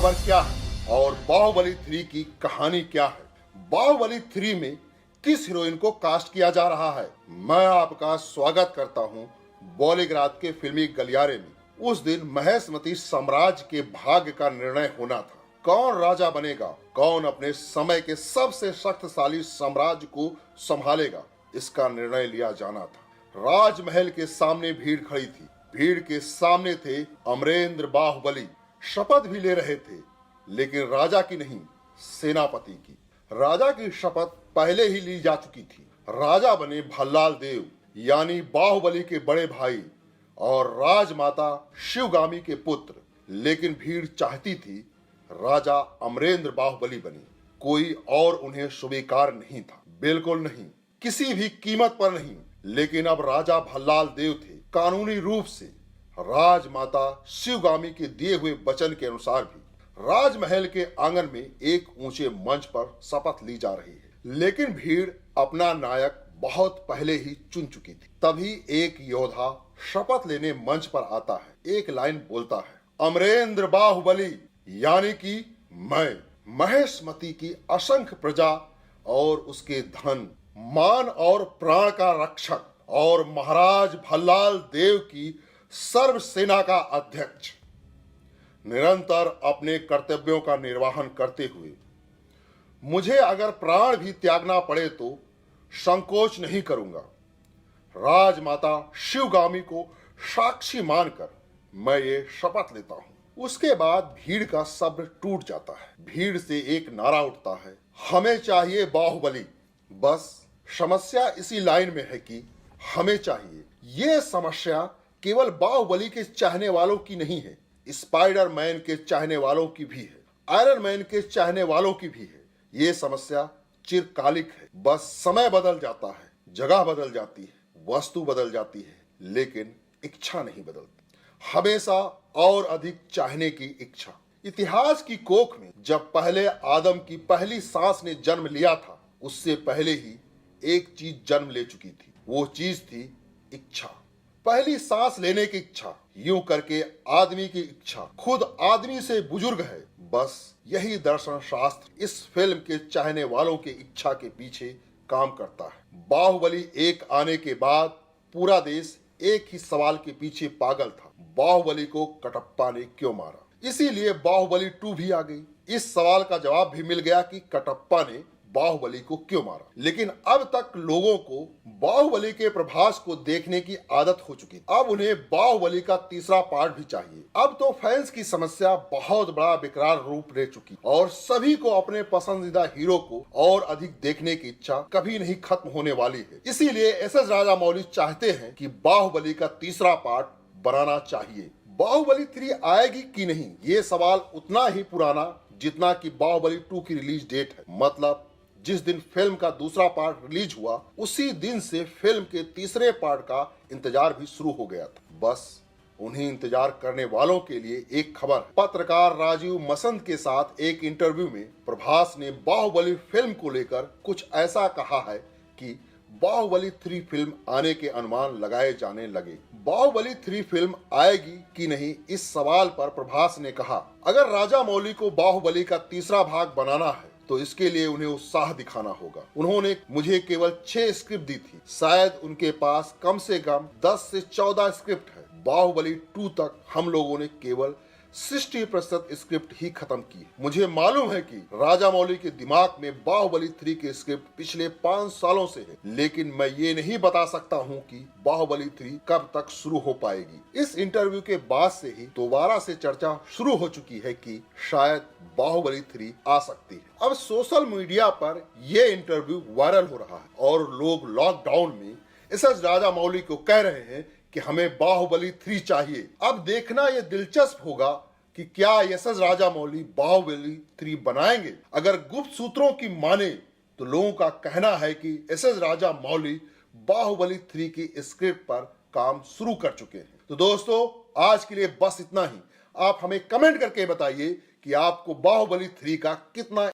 खबर क्या है और बाहुबली 3 की कहानी क्या है, बाहुबली 3 में किस हीरोइन को कास्ट किया जा रहा है। मैं आपका स्वागत करता हूं बॉलीग्राज के फिल्मी गलियारे में। उस दिन महेशमती साम्राज्य के भाग्य का निर्णय होना था। कौन राजा बनेगा, कौन अपने समय के सबसे शक्तिशाली साम्राज्य को संभालेगा, इसका निर्णय लिया जाना था। राजमहल के सामने भीड़ खड़ी थी। भीड़ के सामने थे अमरेंद्र बाहुबली। शपथ भी ले रहे थे, लेकिन राजा की नहीं, सेनापति की। राजा की शपथ पहले ही ली जा चुकी थी। राजा बने भल्लाल देव यानी बाहुबली के बड़े भाई और राजमाता शिवगामी के पुत्र। लेकिन भीड़ चाहती थी राजा अमरेंद्र बाहुबली बने। कोई और उन्हें स्वीकार नहीं था, बिल्कुल नहीं, किसी भी कीमत पर नहीं। लेकिन अब राजा भल्लाल देव थे। कानूनी रूप से राजमाता शिवगामी के दिए हुए वचन के अनुसार भी राजमहल के आंगन में एक ऊंचे मंच पर शपथ ली जा रही है। लेकिन भीड़ अपना नायक बहुत पहले ही चुन चुकी थी। तभी एक योद्धा शपथ लेने मंच पर आता है, एक लाइन बोलता है, अमरेंद्र बाहुबली यानी कि मैं महेशमती की असंख्य प्रजा और उसके धन, मान और प्राण का रक्षक और महाराज भल्लाल देव की सर्व सेना का अध्यक्ष, निरंतर अपने कर्तव्यों का निर्वहन करते हुए मुझे अगर प्राण भी त्यागना पड़े तो संकोच नहीं करूंगा। राजमाता शिवगामी को साक्षी मानकर मैं ये शपथ लेता हूं। उसके बाद भीड़ का सब्र टूट जाता है। भीड़ से एक नारा उठता है, हमें चाहिए बाहुबली। बस समस्या इसी लाइन में है कि हमें चाहिए। ये समस्या केवल बाहुबली के चाहने वालों की नहीं है, स्पाइडरमैन के चाहने वालों की भी है, आयरन मैन के चाहने वालों की भी है। ये समस्या चिरकालिक है। बस समय बदल जाता है, जगह बदल जाती है, वस्तु बदल जाती है, लेकिन इच्छा नहीं बदलती। हमेशा और अधिक चाहने की इच्छा। इतिहास की कोख में जब पहले आदम की पहली सांस ने जन्म लिया था, उससे पहले ही एक चीज जन्म ले चुकी थी। वो चीज थी इच्छा। पहली सांस लेने की इच्छा। यूं करके आदमी की इच्छा खुद आदमी से बुजुर्ग है। बस यही दर्शन शास्त्र इस फिल्म के चाहने वालों की इच्छा के पीछे काम करता है। बाहुबली 1 आने के बाद पूरा देश एक ही सवाल के पीछे पागल था, बाहुबली को कटप्पा ने क्यों मारा। इसीलिए बाहुबली 2 भी आ गई। इस सवाल का जवाब भी मिल गया कि कटप्पा ने बाहुबली को क्यों मारा। लेकिन अब तक लोगों को बाहुबली के प्रभास को देखने की आदत हो चुकी। अब उन्हें बाहुबली का तीसरा पार्ट भी चाहिए। अब तो फैंस की समस्या बहुत बड़ा विकराल रूप ले चुकी और सभी को अपने पसंदीदा हीरो को और अधिक देखने की इच्छा कभी नहीं खत्म होने वाली है। इसीलिए एस.एस. राजामौली चाहते हैं कि बाहुबली का तीसरा पार्ट बनाना चाहिए। बाहुबली 3 आएगी कि नहीं, ये सवाल उतना ही पुराना जितना कि बाहुबली 2 की रिलीज डेट है। मतलब जिस दिन फिल्म का दूसरा पार्ट रिलीज हुआ, उसी दिन से फिल्म के तीसरे पार्ट का इंतजार भी शुरू हो गया था। बस उन्हें इंतजार करने वालों के लिए एक खबर। पत्रकार राजीव मसंद के साथ एक इंटरव्यू में प्रभास ने बाहुबली फिल्म को लेकर कुछ ऐसा कहा है कि बाहुबली 3 फिल्म आने के अनुमान लगाए जाने लगे। बाहुबली 3 फिल्म आएगी कि नहीं, इस सवाल पर प्रभास ने कहा, अगर राजामौली को बाहुबली का तीसरा भाग बनाना है तो इसके लिए उन्हें उत्साह दिखाना होगा। उन्होंने मुझे केवल 6 स्क्रिप्ट दी थी, शायद उनके पास कम से कम 10 से 14 स्क्रिप्ट है। बाहुबली 2 तक हम लोगों ने केवल 60% स्क्रिप्ट ही खत्म की। मुझे मालूम है कि राजामौली के दिमाग में बाहुबली 3 के स्क्रिप्ट पिछले 5 सालों से है, लेकिन मैं ये नहीं बता सकता हूँ कि बाहुबली 3 कब तक शुरू हो पाएगी। इस इंटरव्यू के बाद से ही दोबारा से चर्चा शुरू हो चुकी है कि शायद बाहुबली 3 आ सकती है। अब सोशल मीडिया पर यह इंटरव्यू वायरल हो रहा है और लोग लॉकडाउन में एस.एस. राजामौली को कह रहे हैं कि हमें बाहुबली 3 चाहिए। अब देखना यह दिलचस्प होगा कि क्या एस.एस. राजामौली बाहुबली 3 बनाएंगे। अगर गुप्त सूत्रों की माने तो लोगों का कहना है कि एस.एस. राजामौली बाहुबली 3 की स्क्रिप्ट पर काम शुरू कर चुके हैं। तो दोस्तों, आज के लिए बस इतना ही। आप हमें कमेंट करके बताइए कि आपको बाहुबली 3 का कितना